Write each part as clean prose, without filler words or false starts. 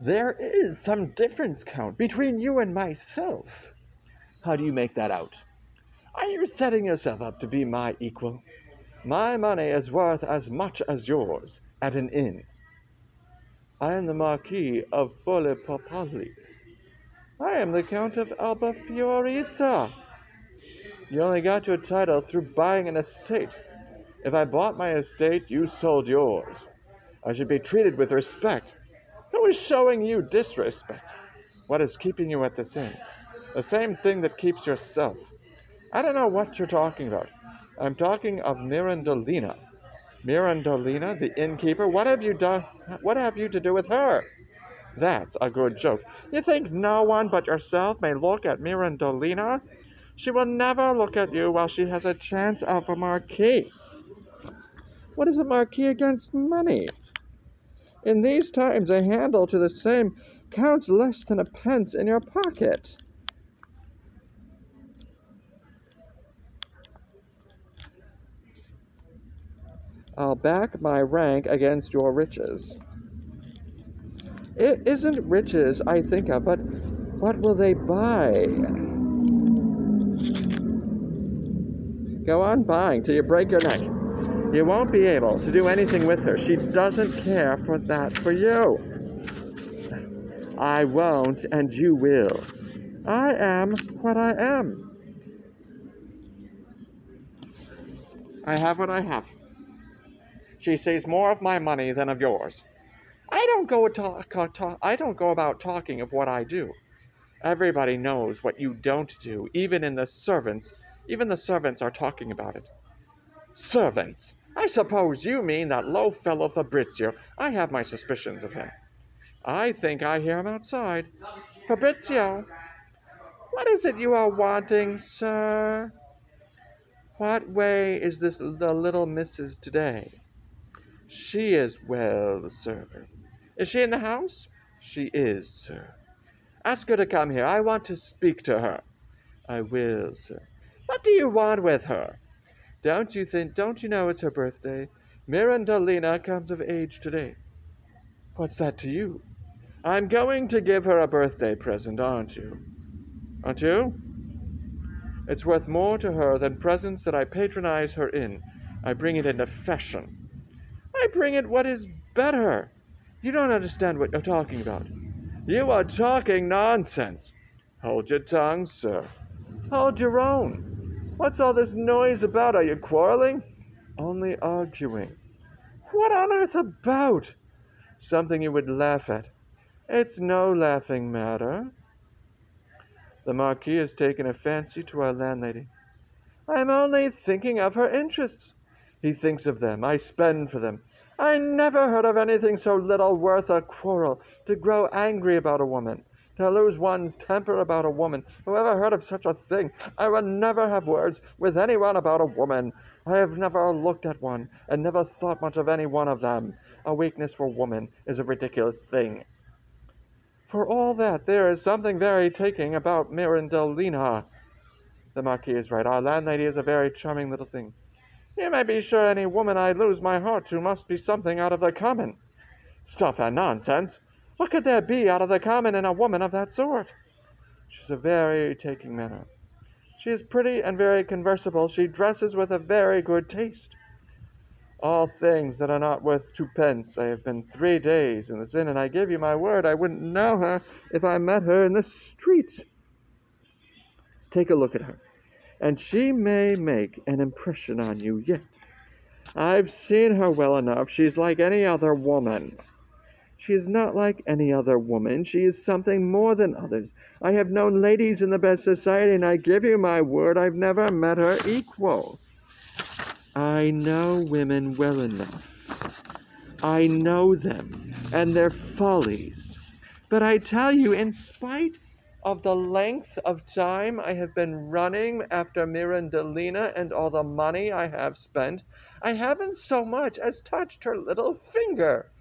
There is some difference, Count, between you and myself. How do you make that out? Are you setting yourself up to be my equal? My money is worth as much as yours at an inn. I am the Marquis of Follipopoli. I am the Count of Albafiorita. You only got your title through buying an estate. If I bought my estate, you sold yours. I should be treated with respect. Who is showing you disrespect? What is keeping you at this inn? The same thing that keeps yourself. I don't know what you're talking about. I'm talking of Mirandolina. Mirandolina, the innkeeper? What have you done? What have you to do with her? That's a good joke. You think no one but yourself may look at Mirandolina? She will never look at you while she has a chance of a marquis. What is a marquis against money? In these times, a handle to the same counts less than a pence in your pocket. I'll back my rank against your riches. It isn't riches I think of, but what will they buy? Go on buying till you break your neck. You won't be able to do anything with her. She doesn't care for that for you. I won't, and you will. I am what I am. I have what I have. She sees more of my money than of yours. I don't go about talking of what I do. Everybody knows what you don't do, even the servants are talking about it. Servants! I suppose you mean that low fellow Fabrizio. I have my suspicions of him. I think I hear him outside. Fabrizio! What is it you are wanting, sir? What way is the little missus today? She is well, sir. Is she in the house? She is, sir. Ask her to come here. I want to speak to her. I will, sir. What do you want with her? Don't you know it's her birthday? Mirandolina comes of age today. What's that to you? I'm going to give her a birthday present, aren't you? Aren't you? It's worth more to her than presents that I patronize her in. I bring it into fashion. I bring it what is better. You don't understand what you're talking about. You are talking nonsense. Hold your tongue, sir. Hold your own. What's all this noise about? Are you quarreling? Only arguing. What on earth about? Something you would laugh at. It's no laughing matter. The Marquis has taken a fancy to our landlady. I'm only thinking of her interests. He thinks of them. I spend for them. I never heard of anything so little worth a quarrel, to grow angry about a woman, to lose one's temper about a woman. Who ever heard of such a thing? I would never have words with anyone about a woman. I have never looked at one, and never thought much of any one of them. A weakness for woman is a ridiculous thing. For all that, there is something very taking about Mirandolina. The Marquis is right. Our landlady is a very charming little thing. You may be sure any woman I lose my heart to must be something out of the common. Stuff and nonsense. What could there be out of the common in a woman of that sort? She's a very taking manner. She is pretty and very conversable. She dresses with a very good taste. All things that are not worth 2 pence. I have been 3 days in this inn, and I give you my word I wouldn't know her if I met her in the street. Take a look at her, and she may make an impression on you yet. I've seen her well enough. She's like any other woman. She is not like any other woman. She is something more than others. I have known ladies in the best society, and I give you my word I've never met her equal. I know women well enough. I know them and their follies. But I tell you, in spite of the length of time I have been running after Mirandolina and all the money I have spent, I haven't so much as touched her little finger.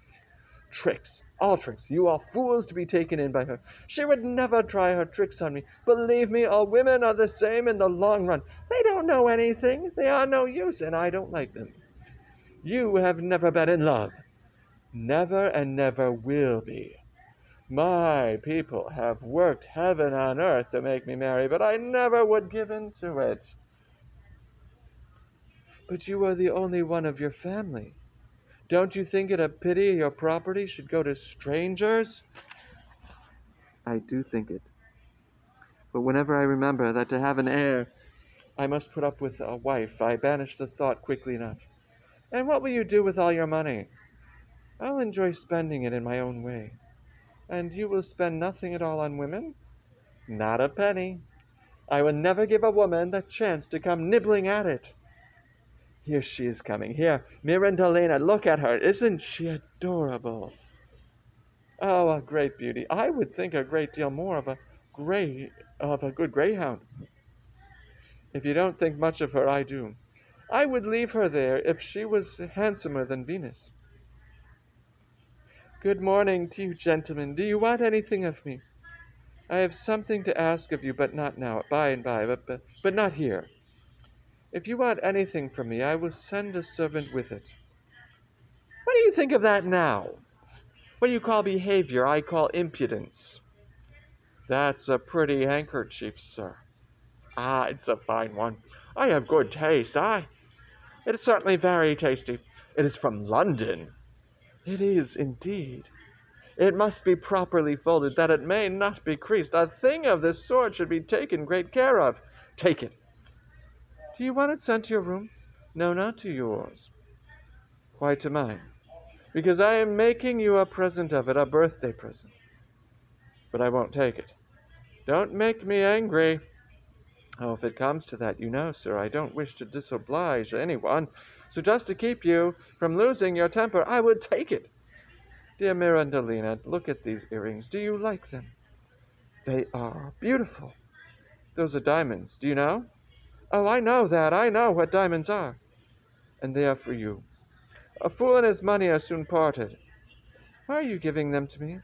Tricks, all tricks. You are fools to be taken in by her. She would never try her tricks on me. Believe me, all women are the same in the long run. They don't know anything. They are no use, and I don't like them. You have never been in love. Never and never will be. My people have worked heaven and earth to make me marry, but I never would give in to it. But you are the only one of your family. Don't you think it a pity your property should go to strangers? I do think it. But whenever I remember that to have an heir, I must put up with a wife, I banish the thought quickly enough. And what will you do with all your money? I'll enjoy spending it in my own way. And you will spend nothing at all on women? Not a penny. I will never give a woman the chance to come nibbling at it. Here she is coming. Here, Mirandolina, look at her. Isn't she adorable? Oh, a great beauty. I would think a great deal more of a good greyhound. If you don't think much of her, I do. I would leave her there if she was handsomer than Venus. Good morning to you, gentlemen. Do you want anything of me? I have something to ask of you, but not now. By and by, but not here. If you want anything from me, I will send a servant with it. What do you think of that now? What you call behavior, I call impudence. That's a pretty handkerchief, sir. Ah, it's a fine one. I have good taste, It is certainly very tasty. It is from London. It is, indeed. It must be properly folded, that it may not be creased. A thing of this sort should be taken great care of. Take it. Do you want it sent to your room? No, not to yours. Why to mine? Because I am making you a present of it, a birthday present. But I won't take it. Don't make me angry. Oh, if it comes to that, you know, sir, I don't wish to disoblige anyone. So just to keep you from losing your temper, I would take it. Dear Mirandolina, look at these earrings. Do you like them? They are beautiful. Those are diamonds. Do you know? Oh, I know that. I know what diamonds are. And they are for you. A fool and his money are soon parted. Why are you giving them to me?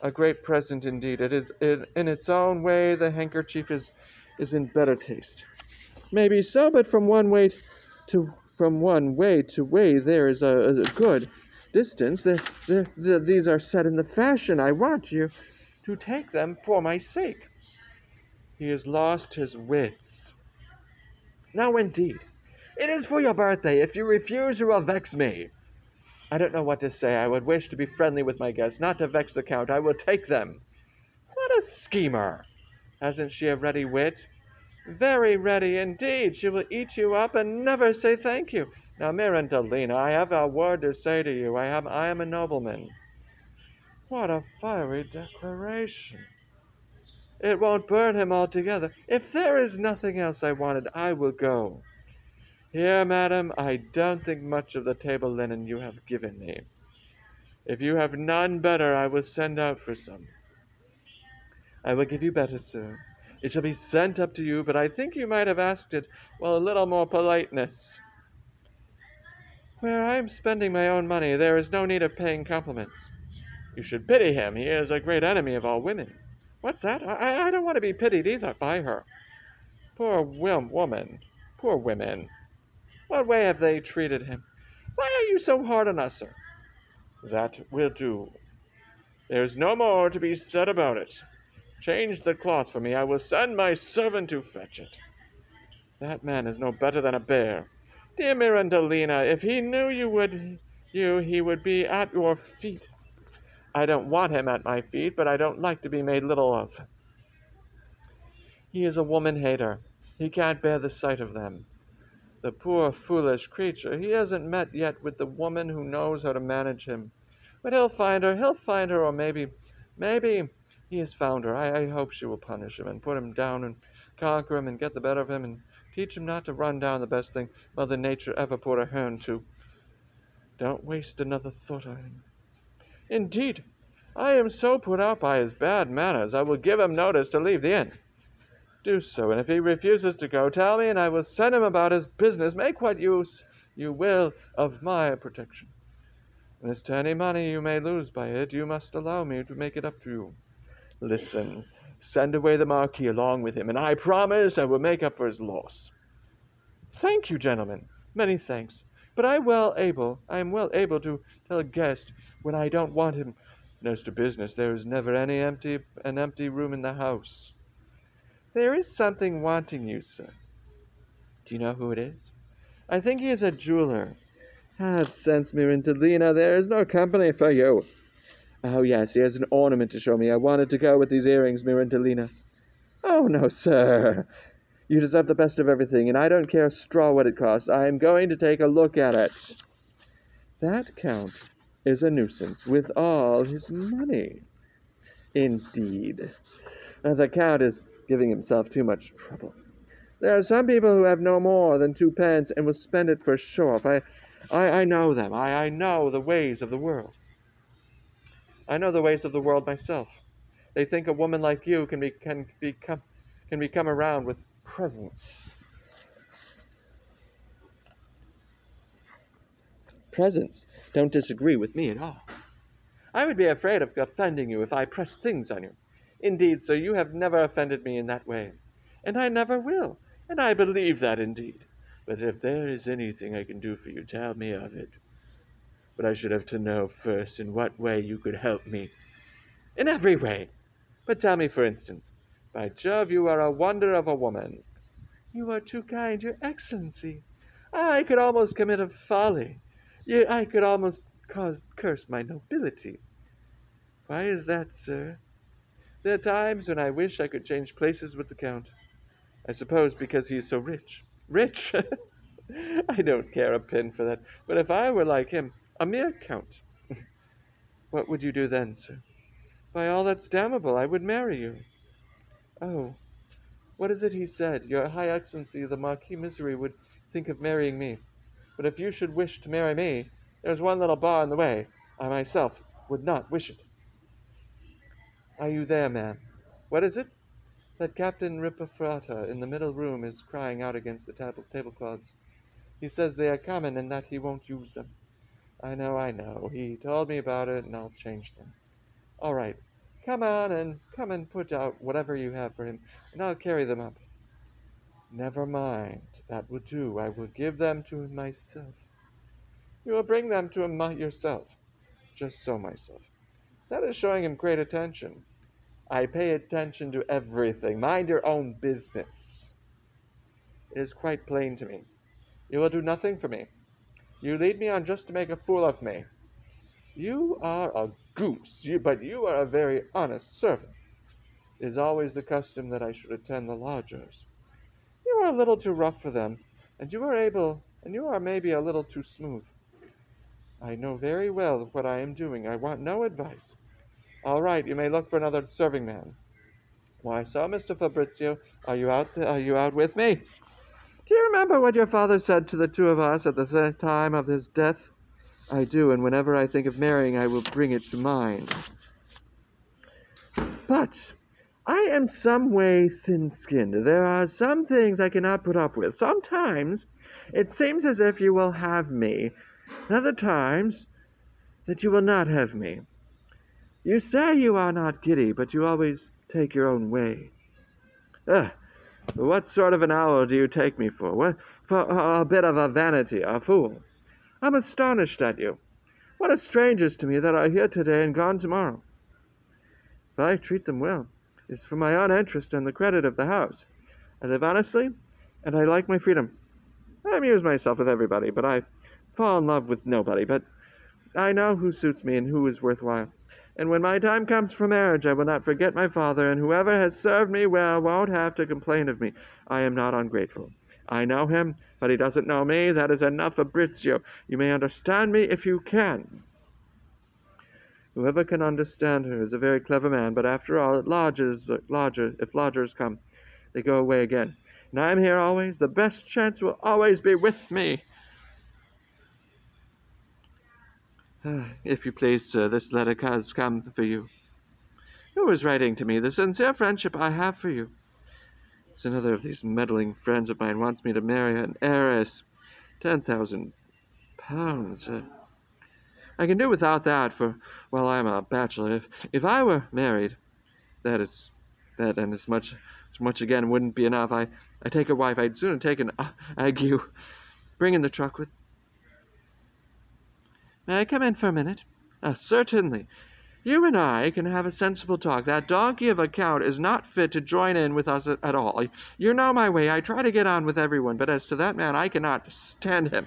A great present indeed. It is in its own way. The handkerchief is in better taste. Maybe so, but from one way to way there is a good distance. These are set in the fashion. I want you to take them for my sake. He has lost his wits. Now, indeed, it is for your birthday. If you refuse, you will vex me. I don't know what to say. I would wish to be friendly with my guests, not to vex the Count. I will take them. What a schemer! Hasn't she a ready wit? Very ready indeed. She will eat you up and never say thank you. Now, Mirandolina, I have a word to say to you. I am a nobleman. What a fiery declaration. It won't burn him altogether. If there is nothing else I wanted, I will go. Here, madam, I don't think much of the table linen you have given me. If you have none better, I will send out for some. I will give you better, sir. It shall be sent up to you, but I think you might have asked it, well, a little more politeness. Where I am spending my own money, there is no need of paying compliments. You should pity him. He is a great enemy of all women. What's that? I don't want to be pitied either by her. Poor woman. Poor women. What way have they treated him? Why are you so hard on us, sir? That will do. There's no more to be said about it. Change the cloth for me. I will send my servant to fetch it. That man is no better than a bear. Dear Mirandolina, if he knew he would be at your feet. I don't want him at my feet, but I don't like to be made little of. He is a woman-hater. He can't bear the sight of them. The poor, foolish creature, he hasn't met yet with the woman who knows how to manage him. But he'll find her, or maybe he has found her. I hope she will punish him and put him down and conquer him and get the better of him and teach him not to run down the best thing Mother Nature ever put her hand to. Don't waste another thought on him. Indeed, I am so put out by his bad manners, I will give him notice to leave the inn. Do so, and if he refuses to go, tell me, and I will send him about his business. Make what use you will of my protection. And as to any money you may lose by it, you must allow me to make it up to you. Listen, send away the Marquis along with him, and I promise I will make up for his loss. Thank you, gentlemen. Many thanks. But I am well able to tell a guest when I don't want him And as to business, there is never an empty room in the house. There is something wanting you, sir. Do you know who it is? I think he is a jeweler. Have sense, mirandolina. There is no company for you. Oh, yes, he has an ornament to show me. I wanted to go with these earrings, mirandolina. Oh, no, sir. You deserve the best of everything, and I don't care a straw what it costs. I am going to take a look at it. That count is a nuisance with all his money. Indeed. The count is giving himself too much trouble. There are some people who have no more than 2 pence and will spend it for show-off. I know them. I know the ways of the world. I know the ways of the world myself. They think a woman like you can become around with presents. Presents don't disagree with me at all. I would be afraid of offending you if I pressed things on you. Indeed, sir, you have never offended me in that way, and I never will, and I believe that indeed. But if there is anything I can do for you, tell me of it. But I should have to know first in what way you could help me. In every way. But tell me, for instance. By Jove, you are a wonder of a woman. You are too kind, your excellency. I could almost commit a folly. I could almost curse my nobility. Why is that, sir? There are times when I wish I could change places with the Count. I suppose because he is so rich. Rich? I don't care a pin for that. But if I were like him, a mere Count, what would you do then, sir? By all that's damnable, I would marry you. Oh, what is it he said? Your High Excellency, the Marquis Misery, would think of marrying me. But if you should wish to marry me, there's one little bar in the way. I myself would not wish it. Are you there, ma'am? What is it? That Captain Ripafrata in the middle room is crying out against the tablecloths. He says they are common and that he won't use them. I know. He told me about it, and I'll change them. All right. Come and put out whatever you have for him, and I'll carry them up. Never mind. That will do. I will give them to him myself. You will bring them to him yourself. Just so, myself. That is showing him great attention. I pay attention to everything. Mind your own business. It is quite plain to me. You will do nothing for me. You lead me on just to make a fool of me. You are a goose, but you are a very honest servant. It is always the custom that I should attend the lodgers. You are a little too rough for them, and you are maybe a little too smooth. I know very well what I am doing. I want no advice. All right, you may look for another serving man. Why so, Mr. Fabrizio? Are you out with me? Do you remember what your father said to the two of us at the time of his death? I do, and whenever I think of marrying, I will bring it to mind. But I am some way thin-skinned. There are some things I cannot put up with. Sometimes it seems as if you will have me, and other times that you will not have me. You say you are not giddy, but you always take your own way. What sort of an owl do you take me for? What, for a bit of a vanity, a fool? I'm astonished at you. What a strangers to me that are here today and gone tomorrow. If I treat them well, it's for my own interest and the credit of the house. I live honestly, and I like my freedom. I amuse myself with everybody, but I fall in love with nobody. But I know who suits me and who is worthwhile. And when my time comes for marriage, I will not forget my father, and whoever has served me well won't have to complain of me. I am not ungrateful. I know him, but he doesn't know me. That is enough, Fabrizio. You may understand me if you can. Whoever can understand her is a very clever man, but after all, if lodgers come, they go away again. And I am here always. The best chance will always be with me. If you please, sir, this letter has come for you. Who is writing to me? The sincere friendship I have for you. It's another of these meddling friends of mine wants me to marry an heiress. 10,000 pounds. I can do without that, for while I am a bachelor, if I were married, that and as much again wouldn't be enough. I take a wife. I'd sooner take an ague. Bring in the chocolate. May I come in for a minute? Certainly. You and I can have a sensible talk. That donkey of a count is not fit to join in with us at all. You know my way. I try to get on with everyone, but as to that man, I cannot stand him.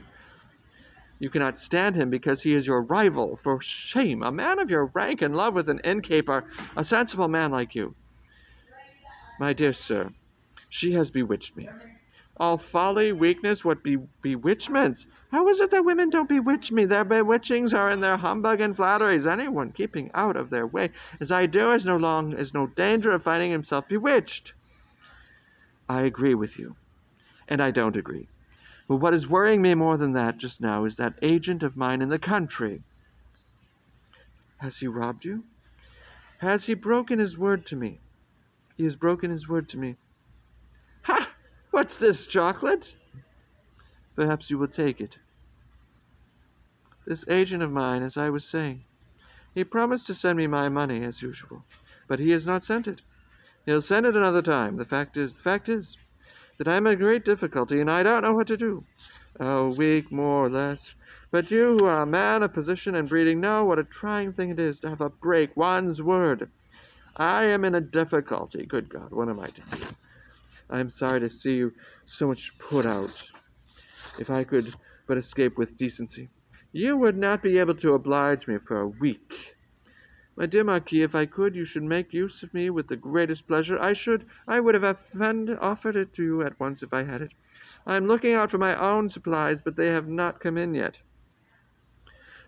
You cannot stand him because he is your rival. For shame, a man of your rank in love with an innkeeper, a sensible man like you. My dear sir, she has bewitched me. All folly, weakness, what bewitchments? How is it that women don't bewitch me? Their bewitchings are in their humbug and flatteries. Anyone keeping out of their way, as I do, is no danger of finding himself bewitched. I agree with you, and I don't agree. But what is worrying me more than that just now is that agent of mine in the country. Has he robbed you? Has he broken his word to me? He has broken his word to me. Ha! What's this, chocolate? Perhaps you will take it. This agent of mine, as I was saying, he promised to send me my money as usual, but he has not sent it. He'll send it another time. The fact is that I'm in great difficulty, and I don't know what to do. A week, more or less. But you, who are a man of position and breeding, know what a trying thing it is to have to break one's word. I am in a difficulty. Good God, what am I to do? I am sorry to see you so much put out. If I could but escape with decency. You would not be able to oblige me for a week. My dear Marquis, if I could, you should make use of me with the greatest pleasure. I would have offered it to you at once if I had it. I am looking out for my own supplies, but they have not come in yet.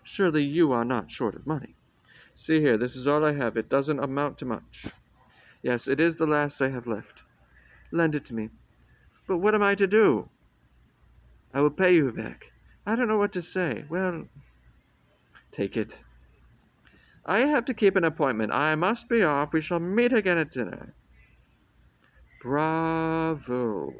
Surely you are not short of money. See here, this is all I have. It doesn't amount to much. Yes, it is the last I have left. Lend it to me. But what am I to do? I will pay you back. I don't know what to say. Well, take it. I have to keep an appointment. I must be off. We shall meet again at dinner. Bravo.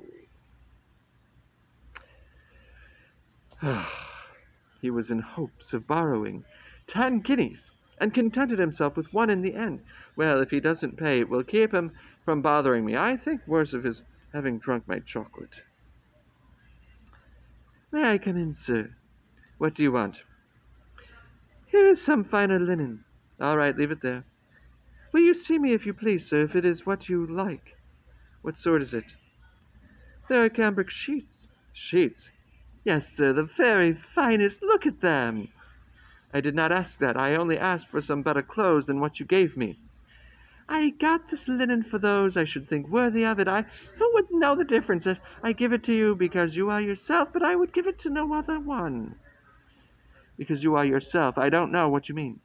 He was in hopes of borrowing 10 guineas, and contented himself with one in the end. Well, if he doesn't pay, it will keep him from bothering me. I think worse of his having drunk my chocolate. May I come in, sir? What do you want? Here is some finer linen. All right, leave it there. Will you see me, if you please, sir, if it is what you like? What sort is it? There are cambric sheets. Sheets? Yes, sir, the very finest. Look at them. I did not ask that. I only asked for some better clothes than what you gave me. I got this linen for those I should think worthy of it. Who would know the difference? I give it to you because you are yourself, but I would give it to no other one. Because you are yourself. I don't know what you mean.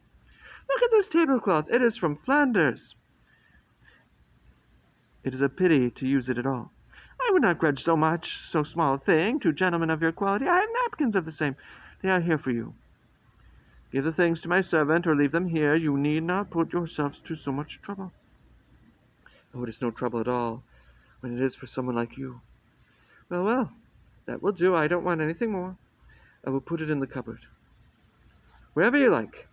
Look at this tablecloth. It is from Flanders. It is a pity to use it at all. I would not grudge so small a thing to gentlemen of your quality. I have napkins of the same. They are here for you. Give the things to my servant, or leave them here. You need not put yourselves to so much trouble. Oh, it is no trouble at all, when it is for someone like you. Well, well, that will do. I don't want anything more. I will put it in the cupboard. Wherever you like.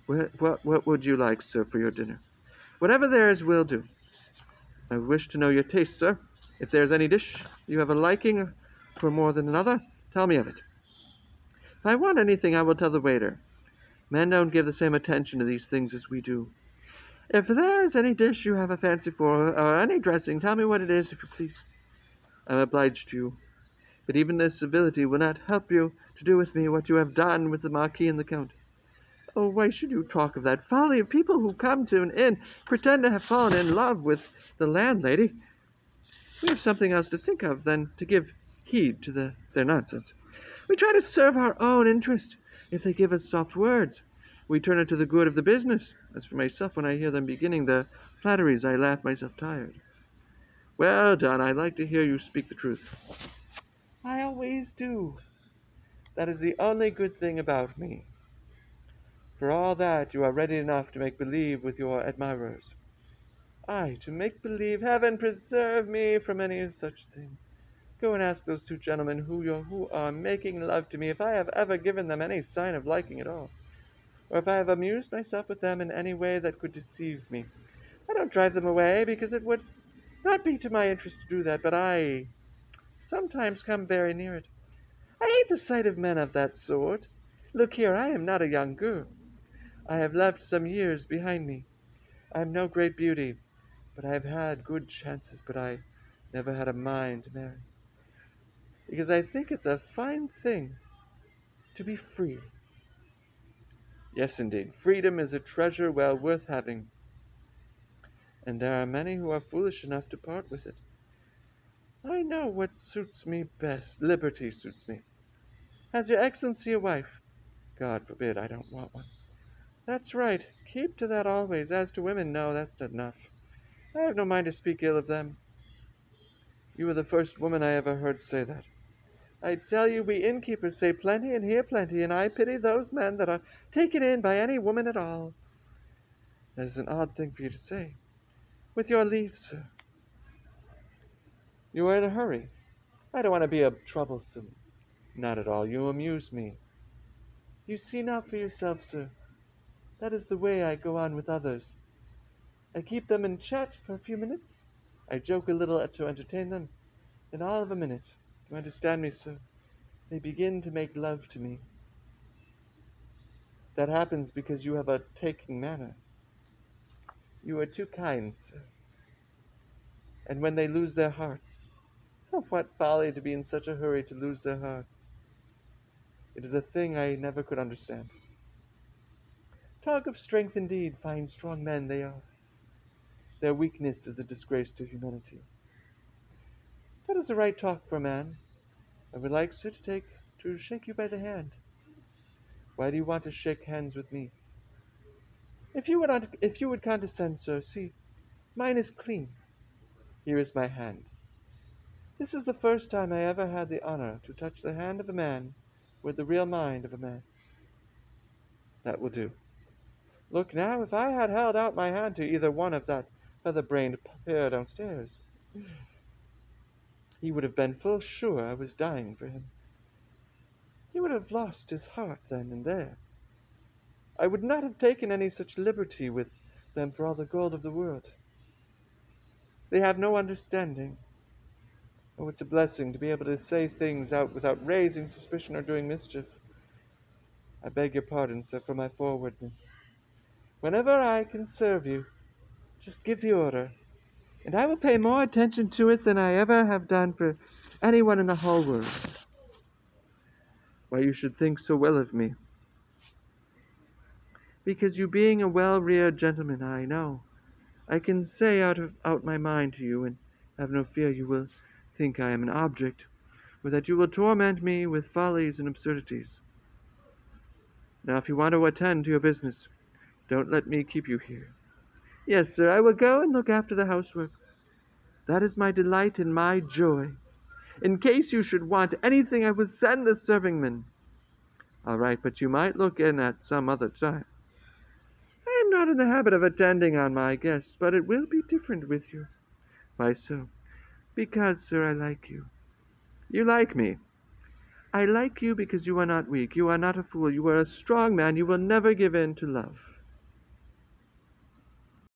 What would you like, sir, for your dinner? Whatever there is will do. I wish to know your taste, sir. If there is any dish you have a liking for more than another, tell me of it. If I want anything, I will tell the waiter. Men don't give the same attention to these things as we do. If there is any dish you have a fancy for, or any dressing, tell me what it is, if you please. I am obliged to you. But even this civility will not help you to do with me what you have done with the Marquis and the Count. Oh, why should you talk of that folly of people who come to an inn, pretend to have fallen in love with the landlady? We have something else to think of than to give heed to their nonsense. We try to serve our own interest. If they give us soft words, we turn it to the good of the business. As for myself, when I hear them beginning their flatteries, I laugh myself tired. Well done, I like to hear you speak the truth. I always do. That is the only good thing about me. For all that, you are ready enough to make believe with your admirers. Aye, to make believe. Heaven preserve me from any such thing. Go and ask those two gentlemen who are making love to me if I have ever given them any sign of liking at all, or if I have amused myself with them in any way that could deceive me. I don't drive them away, because it would not be to my interest to do that, but I sometimes come very near it. I hate the sight of men of that sort. Look here, I am not a young girl. I have left some years behind me. I am no great beauty, but I have had good chances, but I never had a mind to marry. Because I think it's a fine thing to be free. Yes, indeed, freedom is a treasure well worth having, and there are many who are foolish enough to part with it. I know what suits me best. Liberty suits me. Has your Excellency a wife? God forbid, I don't want one. That's right. Keep to that always. As to women, no, that's not enough. I have no mind to speak ill of them. You were the first woman I ever heard say that. I tell you, we innkeepers say plenty and hear plenty, and I pity those men that are taken in by any woman at all. That is an odd thing for you to say. With your leave, sir. You are in a hurry. I don't want to be troublesome. Not at all. You amuse me. You see now for yourself, sir. That is the way I go on with others. I keep them in chat for a few minutes. I joke a little to entertain them. In all of a minute, you understand me, sir, they begin to make love to me. That happens because you have a taking manner. You are too kind, sir. And when they lose their hearts, oh, what folly to be in such a hurry to lose their hearts. It is a thing I never could understand. Talk of strength indeed, fine strong men they are. Their weakness is a disgrace to humanity. That is the right talk for a man. I would like, sir, to shake you by the hand. Why do you want to shake hands with me? If you would condescend, sir, see, mine is clean. Here is my hand. This is the first time I ever had the honor to touch the hand of a man with the real mind of a man. That will do. Look now, if I had held out my hand to either one of that feather-brained pair downstairs, he would have been full sure I was dying for him. He would have lost his heart then and there. I would not have taken any such liberty with them for all the gold of the world. They have no understanding. Oh, it's a blessing to be able to say things out without raising suspicion or doing mischief. I beg your pardon, sir, for my forwardness. Whenever I can serve you, just give the order, and I will pay more attention to it than I ever have done for anyone in the whole world. Why you should think so well of me. Because you being a well-reared gentleman, I know. I can say out my mind to you, and have no fear you will think I am an object, or that you will torment me with follies and absurdities. Now, if you want to attend to your business, don't let me keep you here. Yes, sir, I will go and look after the housework. That is my delight and my joy. In case you should want anything, I will send the servingman. All right, but you might look in at some other time. I am not in the habit of attending on my guests, but it will be different with you. Why so? Because, sir, I like you. You like me? I like you because you are not weak. You are not a fool. You are a strong man. You will never give in to love.